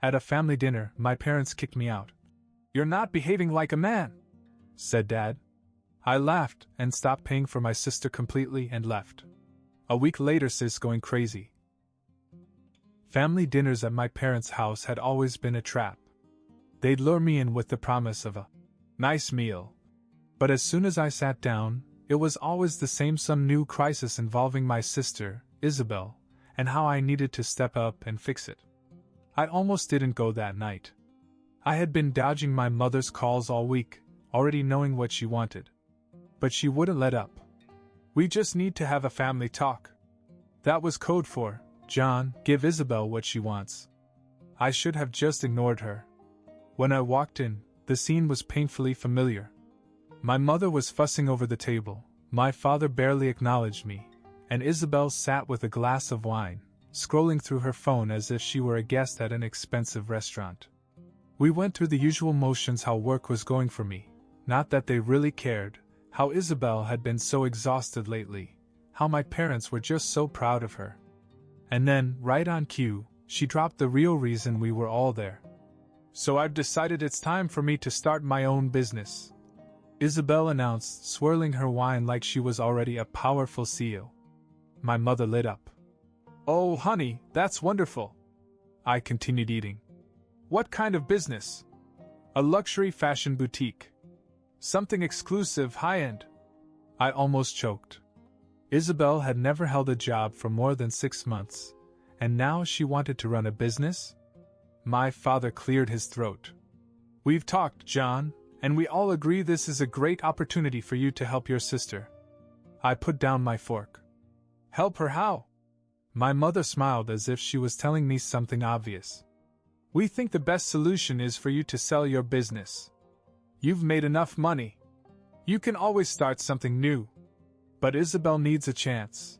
At a family dinner, my parents kicked me out. "You're not behaving like a man," said Dad. I laughed and stopped paying for my sister completely and left. A week later, Sis going crazy. Family dinners at my parents' house had always been a trap. They'd lure me in with the promise of a nice meal. But as soon as I sat down, it was always the same, some new crisis involving my sister, Isabel, and how I needed to step up and fix it. I almost didn't go that night. I had been dodging my mother's calls all week, already knowing what she wanted. But she wouldn't let up. "We just need to have a family talk." That was code for, "John, give Isabel what she wants." I should have just ignored her. When I walked in, the scene was painfully familiar. My mother was fussing over the table, my father barely acknowledged me, and Isabel sat with a glass of wine, scrolling through her phone as if she were a guest at an expensive restaurant. We went through the usual motions, how work was going for me, not that they really cared, how Isabel had been so exhausted lately, how my parents were just so proud of her. And then, right on cue, she dropped the real reason we were all there. "So I've decided it's time for me to start my own business," Isabel announced, swirling her wine like she was already a powerful CEO. My mother lit up. "Oh, honey, that's wonderful." I continued eating. "What kind of business?" "A luxury fashion boutique. Something exclusive, high-end." I almost choked. Isabel had never held a job for more than 6 months, and now she wanted to run a business? My father cleared his throat. "We've talked, John, and we all agree this is a great opportunity for you to help your sister." I put down my fork. "Help her how?" My mother smiled as if she was telling me something obvious. "We think the best solution is for you to sell your business. You've made enough money. You can always start something new. But Isabel needs a chance."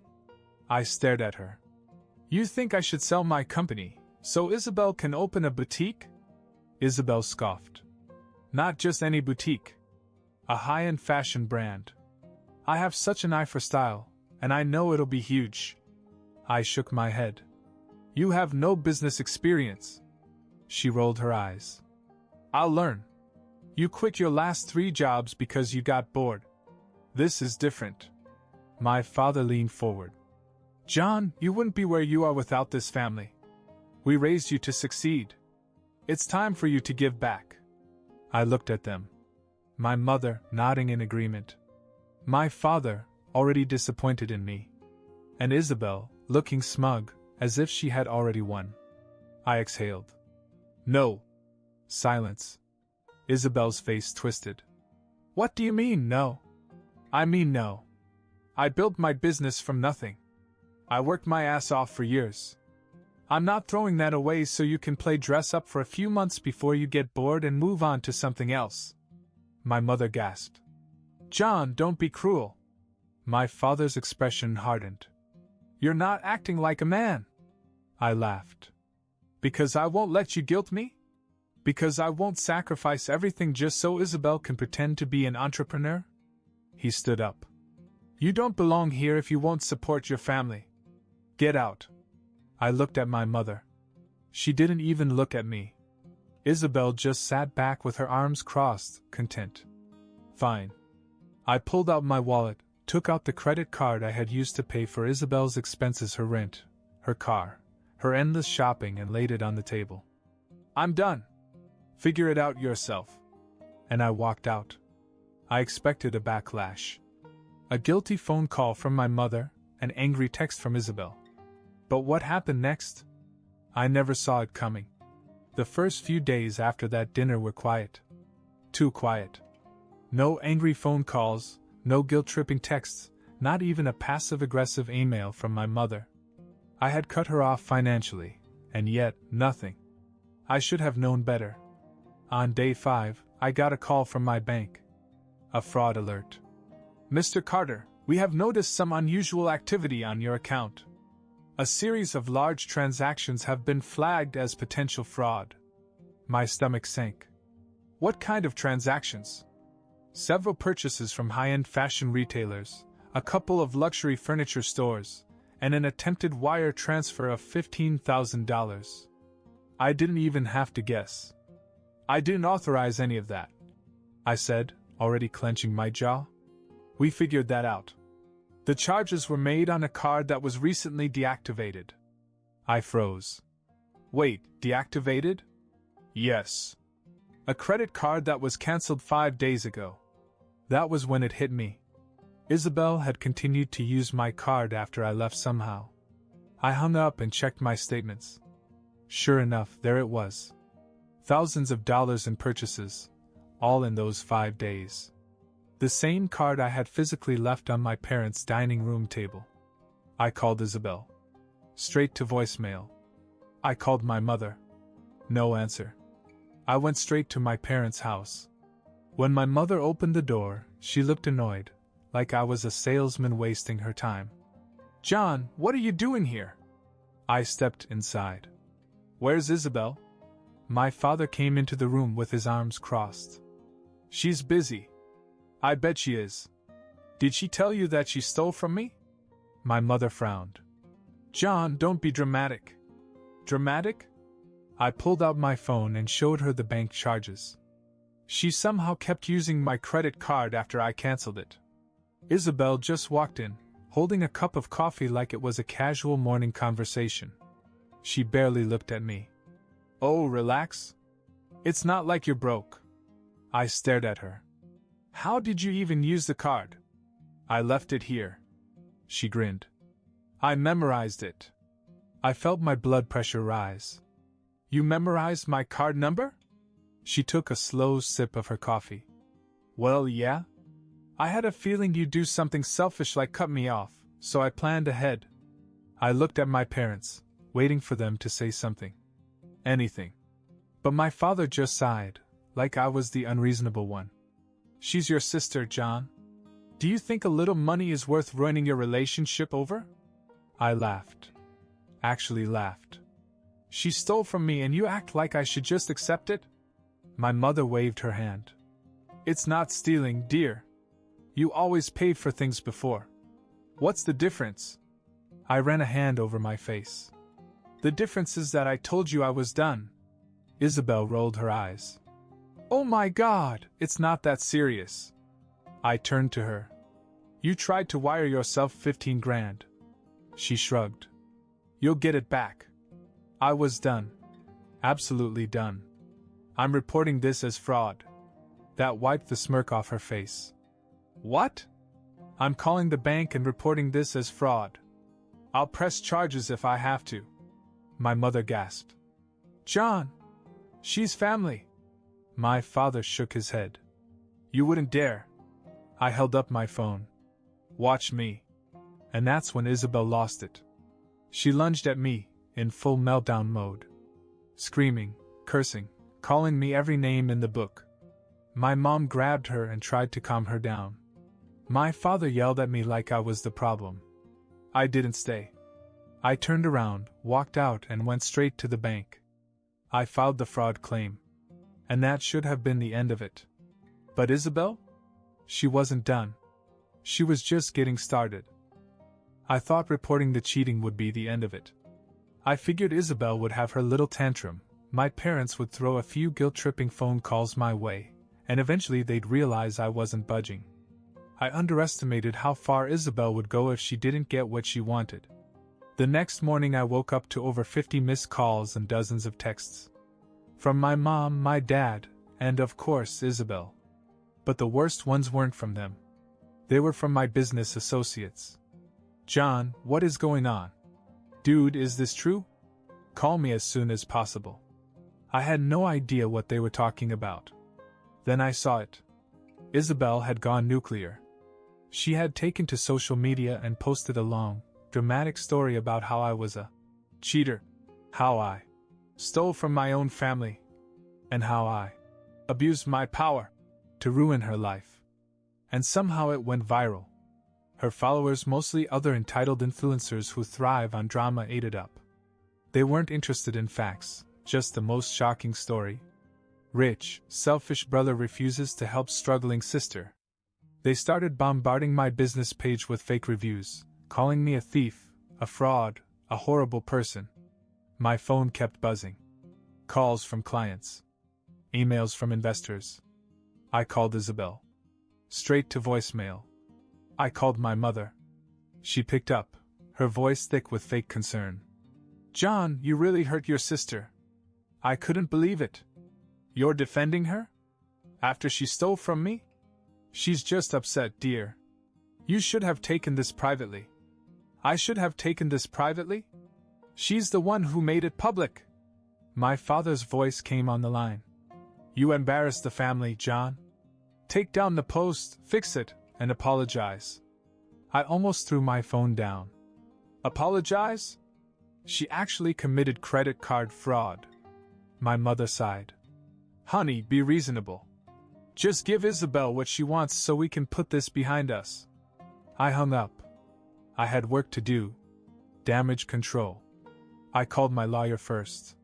I stared at her. "You think I should sell my company, so Isabel can open a boutique?" Isabel scoffed. "Not just any boutique. A high-end fashion brand. I have such an eye for style, and I know it'll be huge." I shook my head. "You have no business experience." She rolled her eyes. "I'll learn. You quit your last 3 jobs because you got bored. This is different." My father leaned forward. "John, you wouldn't be where you are without this family. We raised you to succeed. It's time for you to give back." I looked at them. My mother, nodding in agreement. My father, already disappointed in me. And Isabel, looking smug, as if she had already won. I exhaled. "No." Silence. Isabel's face twisted. "What do you mean, no?" "I mean no. I built my business from nothing. I worked my ass off for years. I'm not throwing that away so you can play dress up for a few months before you get bored and move on to something else." My mother gasped. "John, don't be cruel." My father's expression hardened. "You're not acting like a man." I laughed. "Because I won't let you guilt me? Because I won't sacrifice everything just so Isabel can pretend to be an entrepreneur?" He stood up. "You don't belong here if you won't support your family. Get out." I looked at my mother. She didn't even look at me. Isabel just sat back with her arms crossed, content. "Fine." I pulled out my wallet, took out the credit card I had used to pay for Isabel's expenses, her rent, her car, her endless shopping, and laid it on the table. "I'm done. Figure it out yourself." And I walked out. I expected a backlash. A guilty phone call from my mother, an angry text from Isabel. But what happened next? I never saw it coming. The first few days after that dinner were quiet. Too quiet. No angry phone calls, no guilt-tripping texts, not even a passive-aggressive email from my mother. I had cut her off financially, and yet, nothing. I should have known better. On day 5, I got a call from my bank. A fraud alert. "Mr. Carter, we have noticed some unusual activity on your account. A series of large transactions have been flagged as potential fraud." My stomach sank. "What kind of transactions?" "Several purchases from high-end fashion retailers, a couple of luxury furniture stores, and an attempted wire transfer of $15,000. I didn't even have to guess. I didn't authorize any of that, I said, already clenching my jaw. We figured that out. The charges were made on a card that was recently deactivated. I froze. Wait, deactivated? Yes. A credit card that was cancelled 5 days ago. That was when it hit me. Isabel had continued to use my card after I left somehow. I hung up and checked my statements. Sure enough, there it was. Thousands of dollars in purchases, all in those 5 days. The same card I had physically left on my parents' dining room table. I called Isabel. Straight to voicemail. I called my mother. No answer. I went straight to my parents' house. When my mother opened the door, she looked annoyed, like I was a salesman wasting her time. John, what are you doing here? I stepped inside. Where's Isabel? My father came into the room with his arms crossed. She's busy. I bet she is. Did she tell you that she stole from me? My mother frowned. John, don't be dramatic. Dramatic? I pulled out my phone and showed her the bank charges. She somehow kept using my credit card after I canceled it. Isabel just walked in, holding a cup of coffee like it was a casual morning conversation. She barely looked at me. Oh, relax. It's not like you're broke. I stared at her. How did you even use the card? I left it here. She grinned. I memorized it. I felt my blood pressure rise. You memorized my card number? She took a slow sip of her coffee. Well, yeah. I had a feeling you'd do something selfish like cut me off, so I planned ahead. I looked at my parents, waiting for them to say something. Anything. But my father just sighed, like I was the unreasonable one. She's your sister, John. Do you think a little money is worth ruining your relationship over? I laughed. Actually laughed. She stole from me and you act like I should just accept it? My mother waved her hand. It's not stealing, dear. You always paid for things before. What's the difference? I ran a hand over my face. The difference is that I told you I was done. Isabel rolled her eyes. Oh my God, it's not that serious. I turned to her. You tried to wire yourself 15 grand. She shrugged. You'll get it back. I was done. Absolutely done. I'm reporting this as fraud. That wiped the smirk off her face. What? I'm calling the bank and reporting this as fraud. I'll press charges if I have to. My mother gasped. John! She's family. My father shook his head. You wouldn't dare. I held up my phone. Watch me. And that's when Isabel lost it. She lunged at me, in full meltdown mode. Screaming, cursing, calling me every name in the book. My mom grabbed her and tried to calm her down. My father yelled at me like I was the problem. I didn't stay. I turned around, walked out and went straight to the bank. I filed the fraud claim. And that should have been the end of it. But Isabel? She wasn't done. She was just getting started. I thought reporting the cheating would be the end of it. I figured Isabel would have her little tantrum, my parents would throw a few guilt-tripping phone calls my way, and eventually they'd realize I wasn't budging. I underestimated how far Isabel would go if she didn't get what she wanted. The next morning I woke up to over 50 missed calls and dozens of texts. From my mom, my dad, and of course Isabel. But the worst ones weren't from them. They were from my business associates. John, what is going on? Dude, is this true? Call me as soon as possible. I had no idea what they were talking about. Then I saw it. Isabel had gone nuclear. She had taken to social media and posted a long, dramatic story about how I was a cheater, how I stole from my own family, and how I abused my power to ruin her life. And somehow it went viral. Her followers, mostly other entitled influencers who thrive on drama, ate it up. They weren't interested in facts, just the most shocking story. Rich, selfish brother refuses to help struggling sister. They started bombarding my business page with fake reviews, calling me a thief, a fraud, a horrible person. My phone kept buzzing. Calls from clients. Emails from investors. I called Isabel. Straight to voicemail. I called my mother. She picked up, her voice thick with fake concern. John, you really hurt your sister. I couldn't believe it. You're defending her? After she stole from me? She's just upset, dear. You should have taken this privately. I should have taken this privately? She's the one who made it public. My father's voice came on the line. You embarrassed the family, John. Take down the post, fix it, and apologize. I almost threw my phone down. Apologize? She actually committed credit card fraud. My mother sighed. Honey, be reasonable. Just give Isabel what she wants so we can put this behind us. I hung up. I had work to do. Damage control. I called my lawyer first.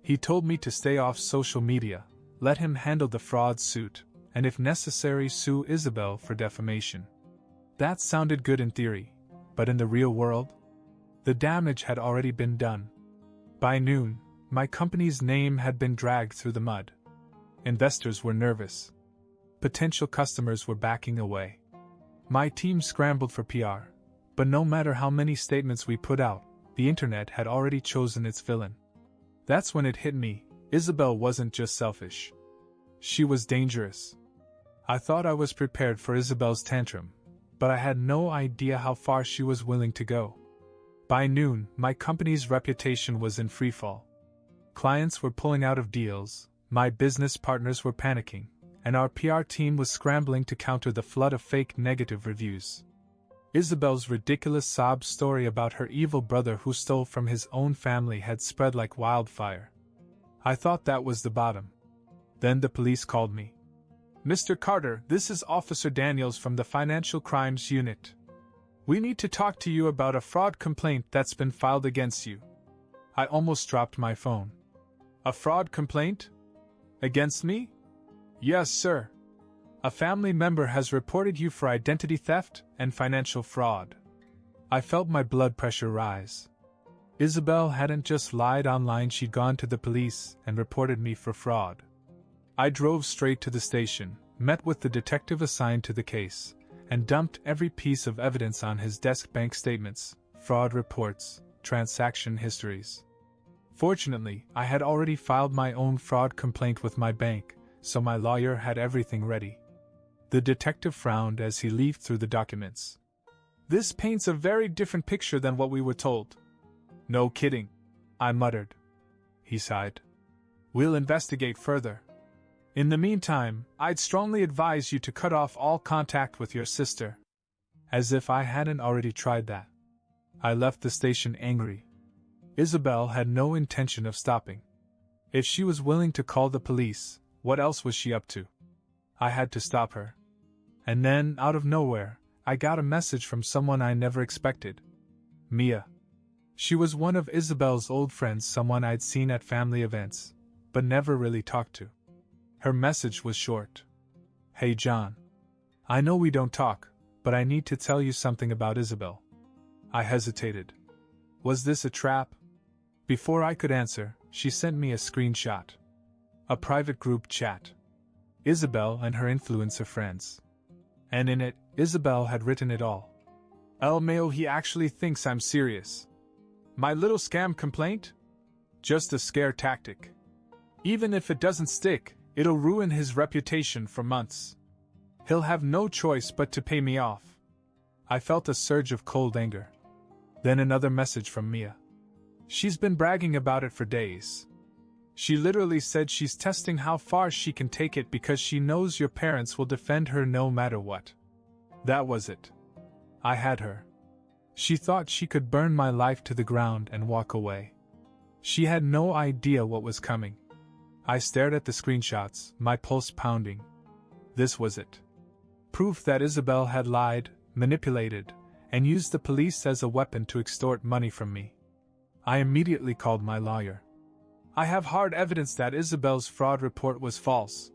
He told me to stay off social media, let him handle the fraud suit, and if necessary sue Isabel for defamation. That sounded good in theory, but in the real world? The damage had already been done. By noon, my company's name had been dragged through the mud. Investors were nervous. Potential customers were backing away. My team scrambled for PR, but no matter how many statements we put out, the internet had already chosen its villain. That's when it hit me, Isabel wasn't just selfish. She was dangerous. I thought I was prepared for Isabel's tantrum, but I had no idea how far she was willing to go. By noon, my company's reputation was in freefall. Clients were pulling out of deals, my business partners were panicking, and our PR team was scrambling to counter the flood of fake negative reviews. Isabel's ridiculous sob story about her evil brother who stole from his own family had spread like wildfire. I thought that was the bottom. Then the police called me. Mr. Carter, this is Officer Daniels from the Financial Crimes Unit. We need to talk to you about a fraud complaint that's been filed against you. I almost dropped my phone. A fraud complaint? Against me? Yes, sir. A family member has reported you for identity theft and financial fraud. I felt my blood pressure rise. Isabel hadn't just lied online, she'd gone to the police and reported me for fraud. I drove straight to the station, met with the detective assigned to the case, and dumped every piece of evidence on his desk: bank statements, fraud reports, transaction histories. Fortunately, I had already filed my own fraud complaint with my bank, so my lawyer had everything ready. The detective frowned as he leafed through the documents. This paints a very different picture than what we were told. No kidding, I muttered. He sighed. We'll investigate further. In the meantime, I'd strongly advise you to cut off all contact with your sister. As if I hadn't already tried that. I left the station angry. Isabel had no intention of stopping. If she was willing to call the police, what else was she up to? I had to stop her. And then, out of nowhere, I got a message from someone I never expected. Mia. She was one of Isabel's old friends, someone I'd seen at family events, but never really talked to. Her message was short. Hey John. I know we don't talk, but I need to tell you something about Isabel. I hesitated. Was this a trap? Before I could answer, she sent me a screenshot. A private group chat. Isabel and her influencer friends. And in it, Isabel had written it all. El Mayo, he actually thinks I'm serious. My little scam complaint? Just a scare tactic. Even if it doesn't stick, it'll ruin his reputation for months. He'll have no choice but to pay me off. I felt a surge of cold anger. Then another message from Mia. She's been bragging about it for days. She literally said she's testing how far she can take it because she knows your parents will defend her no matter what. That was it. I had her. She thought she could burn my life to the ground and walk away. She had no idea what was coming. I stared at the screenshots, my pulse pounding. This was it. Proof that Isabel had lied, manipulated, and used the police as a weapon to extort money from me. I immediately called my lawyer. I have hard evidence that Isabel's fraud report was false.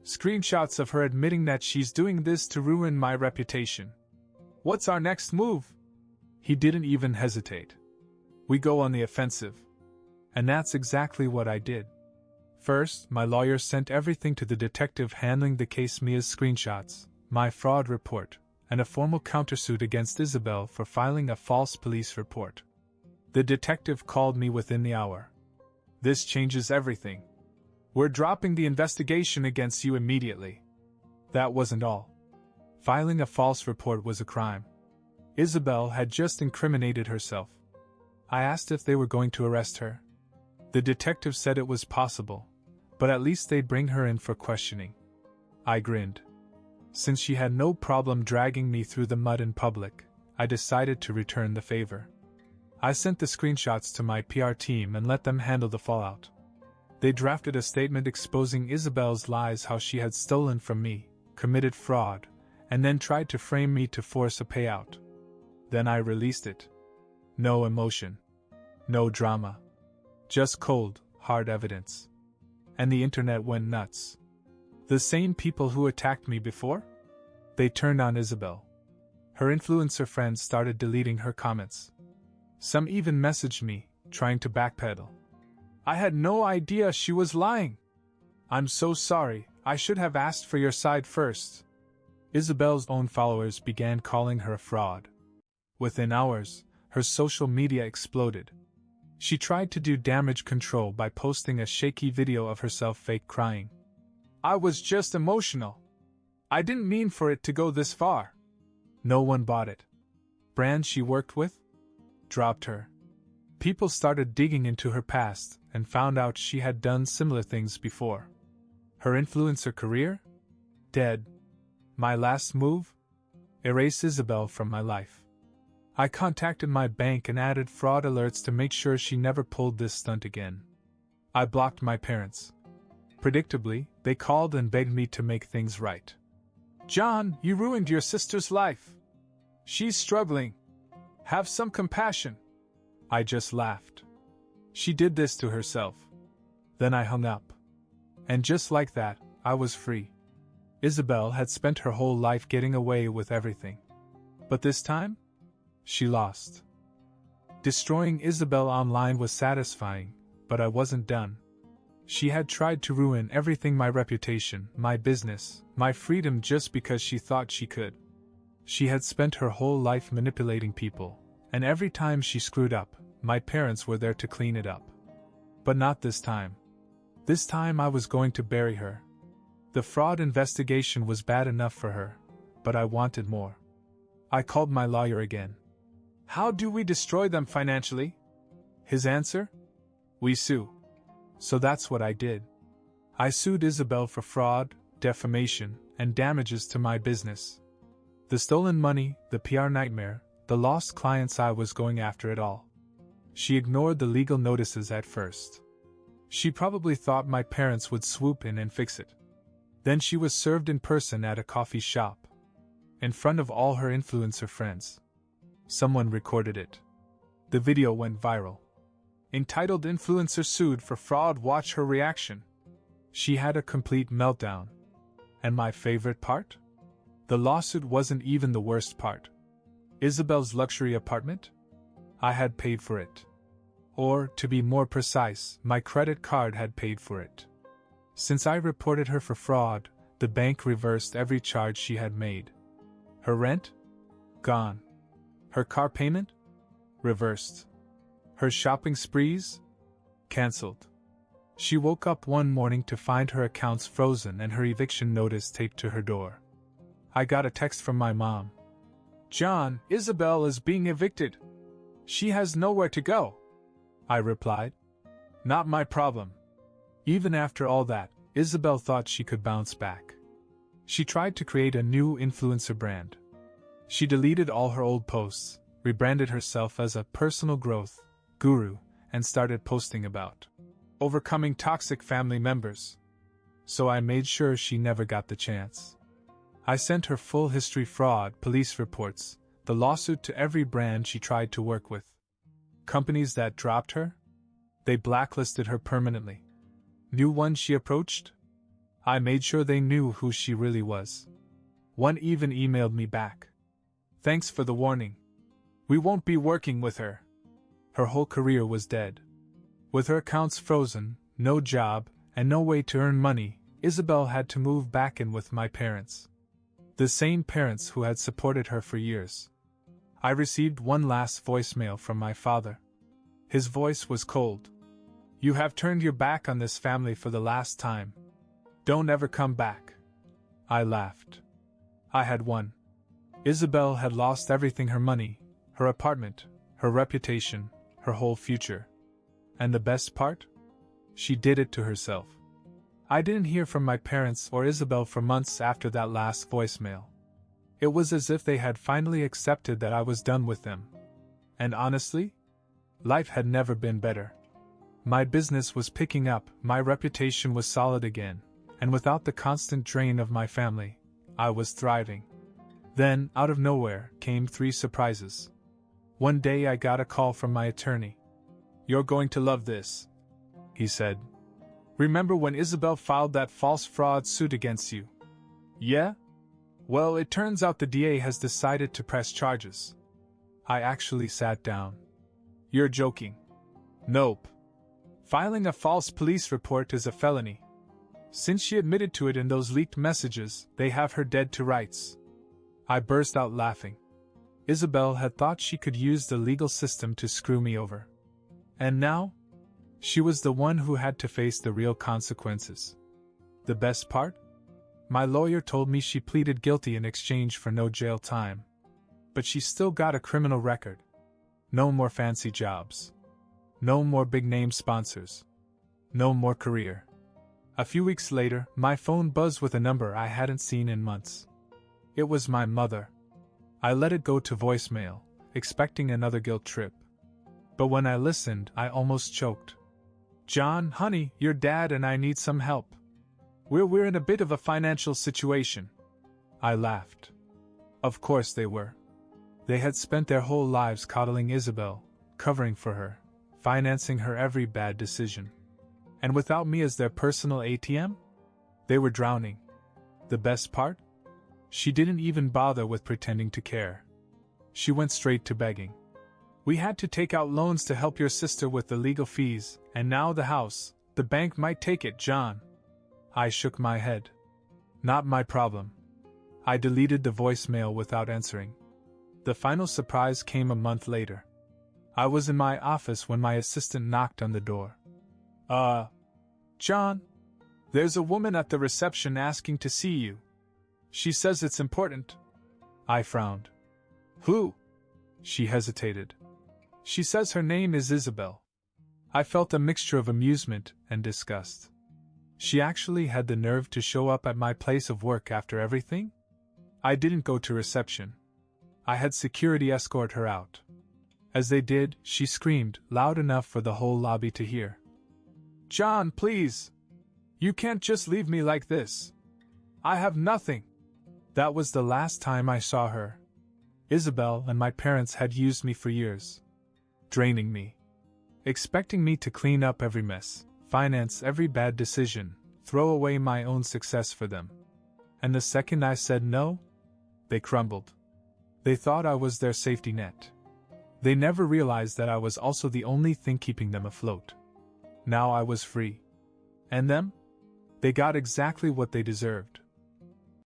Screenshots of her admitting that she's doing this to ruin my reputation. What's our next move? He didn't even hesitate. We go on the offensive. And that's exactly what I did. First, my lawyer sent everything to the detective handling the case: Mia's screenshots, my fraud report, and a formal countersuit against Isabel for filing a false police report. The detective called me within the hour. "This changes everything. We're dropping the investigation against you immediately." That wasn't all. Filing a false report was a crime. Isabel had just incriminated herself. I asked if they were going to arrest her. The detective said it was possible, but at least they'd bring her in for questioning. I grinned. Since she had no problem dragging me through the mud in public, I decided to return the favor. I sent the screenshots to my PR team and let them handle the fallout. They drafted a statement exposing Isabel's lies, how she had stolen from me, committed fraud, and then tried to frame me to force a payout. Then I released it. No emotion. No drama. Just cold, hard evidence. And the internet went nuts. The same people who attacked me before? They turned on Isabel. Her influencer friends started deleting her comments. Some even messaged me, trying to backpedal. I had no idea she was lying. "I'm so sorry, I should have asked for your side first." Isabel's own followers began calling her a fraud. Within hours, her social media exploded. She tried to do damage control by posting a shaky video of herself fake crying. "I was just emotional. I didn't mean for it to go this far." No one bought it. Brands she worked with dropped her. People started digging into her past and found out she had done similar things before. Her influencer career? Dead. My last move? Erase Isabel from my life. I contacted my bank and added fraud alerts to make sure she never pulled this stunt again. I blocked my parents. Predictably, they called and begged me to make things right. "John, you ruined your sister's life. She's struggling. Have some compassion." I just laughed. She did this to herself. Then I hung up. And just like that, I was free. Isabel had spent her whole life getting away with everything. But this time? She lost. Destroying Isabel online was satisfying, but I wasn't done. She had tried to ruin everything: my reputation, my business, my freedom, just because she thought she could. She had spent her whole life manipulating people, and every time she screwed up, my parents were there to clean it up. But not this time. This time I was going to bury her. The fraud investigation was bad enough for her, but I wanted more. I called my lawyer again. "How do we destroy them financially?" His answer? "We sue." So that's what I did. I sued Isabel for fraud, defamation, and damages to my business. The stolen money, the PR nightmare, the lost clients, I was going after it all. She ignored the legal notices at first. She probably thought my parents would swoop in and fix it. Then she was served in person at a coffee shop, in front of all her influencer friends. Someone recorded it. The video went viral. Entitled "Influencer Sued for Fraud, Watch Her Reaction." She had a complete meltdown. And my favorite part? The lawsuit wasn't even the worst part. Isabel's luxury apartment? I had paid for it. Or, to be more precise, my credit card had paid for it. Since I reported her for fraud, the bank reversed every charge she had made. Her rent? Gone. Her car payment? Reversed. Her shopping sprees? Cancelled. She woke up one morning to find her accounts frozen and her eviction notice taped to her door. I got a text from my mom. "John, Isabel is being evicted. She has nowhere to go." I replied, "Not my problem." Even after all that, Isabel thought she could bounce back. She tried to create a new influencer brand. She deleted all her old posts, rebranded herself as a personal growth guru, and started posting about overcoming toxic family members. So I made sure she never got the chance. I sent her full history: fraud, police reports, the lawsuit, to every brand she tried to work with. Companies that dropped her? They blacklisted her permanently. New ones she approached? I made sure they knew who she really was. One even emailed me back. "Thanks for the warning. We won't be working with her." Her whole career was dead. With her accounts frozen, no job, and no way to earn money, Isabel had to move back in with my parents. The same parents who had supported her for years. I received one last voicemail from my father. His voice was cold. "You have turned your back on this family for the last time. Don't ever come back." I laughed. I had won. Isabel had lost everything: her money, her apartment, her reputation, her whole future. And the best part? She did it to herself. I didn't hear from my parents or Isabel for months after that last voicemail. It was as if they had finally accepted that I was done with them. And honestly, life had never been better. My business was picking up, my reputation was solid again, and without the constant drain of my family, I was thriving. Then, out of nowhere, came 3 surprises. One day I got a call from my attorney. "You're going to love this," he said. "Remember when Isabel filed that false fraud suit against you?" "Yeah? Well, it turns out the DA has decided to press charges." I actually sat down. "You're joking." "Nope. Filing a false police report is a felony. Since she admitted to it in those leaked messages, they have her dead to rights." I burst out laughing. Isabel had thought she could use the legal system to screw me over. And now? She was the one who had to face the real consequences. The best part? My lawyer told me she pleaded guilty in exchange for no jail time. But she still got a criminal record. No more fancy jobs. No more big-name sponsors. No more career. A few weeks later, my phone buzzed with a number I hadn't seen in months. It was my mother. I let it go to voicemail, expecting another guilt trip. But when I listened, I almost choked. "John, honey, your dad and I need some help. We're in a bit of a financial situation." I laughed. Of course they were. They had spent their whole lives coddling Isabel, covering for her, financing her every bad decision. And without me as their personal ATM? They were drowning. The best part? She didn't even bother with pretending to care. She went straight to begging. "We had to take out loans to help your sister with the legal fees, and now the house, the bank might take it, John." I shook my head. Not my problem. I deleted the voicemail without answering. The final surprise came a month later. I was in my office when my assistant knocked on the door. John, there's a woman at the reception asking to see you. She says it's important." I frowned. "Who?" She hesitated. "She says her name is Isabel." I felt a mixture of amusement and disgust. She actually had the nerve to show up at my place of work after everything? I didn't go to reception. I had security escort her out. As they did, she screamed, loud enough for the whole lobby to hear. "John, please! You can't just leave me like this. I have nothing." That was the last time I saw her. Isabel and my parents had used me for years. Draining me. Expecting me to clean up every mess, finance every bad decision, throw away my own success for them. And the second I said no, they crumbled. They thought I was their safety net. They never realized that I was also the only thing keeping them afloat. Now I was free. And them? They got exactly what they deserved.